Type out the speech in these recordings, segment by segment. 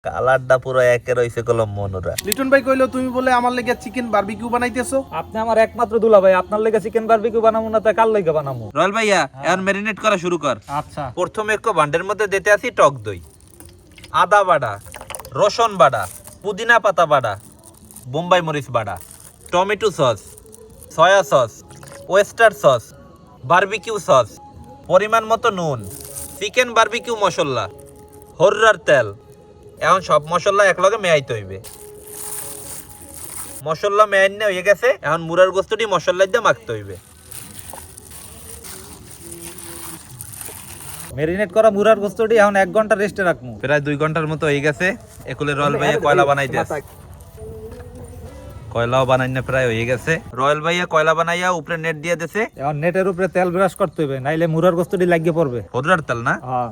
কালারটা পুরো একের হইছে কলম মনুরা। লিটন ভাই কইলো তুমি বলে আমার লেগে চিকেন বারবিকিউ বানাইতেছো। আপনি আমার একমাত্র দুলা ভাই, আপনার লেগে চিকেন বারবিকিউ বানামু না তা কার লেগে বানামু? রয়্যাল ভাইয়া এখন ম্যারিনেট করা শুরু কর। আচ্ছা, প্রথমে একটু ভান্ডের মধ্যে দিতে আসি টক দই, আদা বাটা, রসুন বাটা, পুদিনা পাতা বাটা, বোম্বাই মরিচ বাটা, tomato sauce, soya sauce, oyster sauce, barbecue sauce, পরিমাণ মতো নুন, চিকেন বারবিকিউ মশলা, হররার তেল। এখন সব মশলা একলগে মেয়াইতে হইবে। মশলা মেয়াইনে হয়ে গেছে, এখন মুরার গোস্তটি মশলা দিয়ে মাখতে হইবে। মেরিনেট করা মুরার গোস্তটি এখন 1 ঘন্টা রেস্টে রাখমু। প্রায় 2 ঘন্টার মতো হয়ে গেছে। একুলে রয়্যাল ভাইয়া কয়লা বানাইতে আছে। কয়লাও বানাইনে প্রায় হয়ে গেছে। রয়্যাল ভাইয়া কয়লা বানাইয়া উপরে নেট দিয়ে দিয়েছে। এখন নেটের উপরে তেল ব্রাশ করতে হবে, নাইলে মুরার গোস্তটি লাগিয়ে পড়বে। হররার তেল না, হ্যাঁ,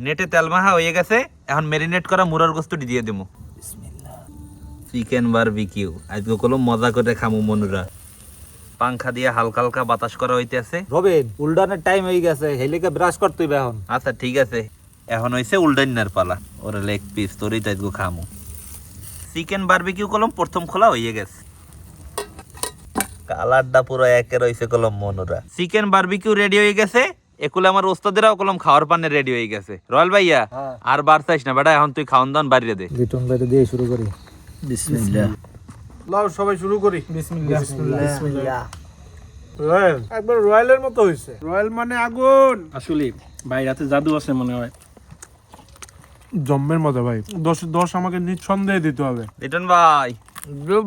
নেটে তেল মাখা হয়ে গেছে। এখন মেরিনেট করা মুরার গোস্তটি দিয়ে দেবো। চিকেন বারবিকিউ আজকে কলম মজা করে খামু মনুরা। পাংখা দিয়ে হালকা হালকা বাতাস করা হইতেছে। রবিন উল্টানের টাইম হয়ে গেছে, হেলিকে ব্রাশ করতে হবে এখন। আচ্ছা ঠিক আছে, এখন হইছে উল্ডাইনার পালা। ওরা লেগ পিস তোরই তো আজকে খামু। চিকেন বারবিকিউ কলম প্রথম খোলা হয়ে গেছে। কালারটা পুরো একের হইছে কলম মনুরা। চিকেন বারবিকিউ রেডি হয়ে গেছে। একুলে আমার ওস্তাদেরাও কলম খাওয়ার পানে রেডি হয়ে গেছে। রয়্যাল ভাইয়া আর বার চাইস না বেটা, এখন তুই খাওয়ান দাওয়ান বাড়িয়ে দে। লিটন ভাই দিয়ে শুরু করি। বিসমিল্লাহ। লাও সবাই শুরু করি। বিসমিল্লাহ বিসমিল্লাহ। রয়্যাল একবার রয়্যালের মতো হইছে। রয়্যাল মানে আগুন। আসলে ভাই রাতে জাদু আছে মনে হয়। জম্মের মতো ভাই। 10 আমাকে নিঃসন্দেহে দিতে হবে। লিটন ভাই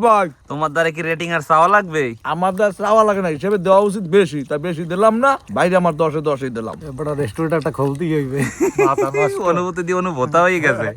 ভাই তোমার দ্বারা কি রেটিং আর চাওয়া লাগবে? আমার দা চাওয়া লাগে না, হিসেবে দেওয়া উচিত বেশি, তাই বেশি দিলাম না। বাইরে আমার 10-এ 10 দিলাম। এবার রেস্টুরেন্ট একটা খুলতেই হইবে। অনুভূতি দিয়ে অনুভূতা হয়ে গেছে।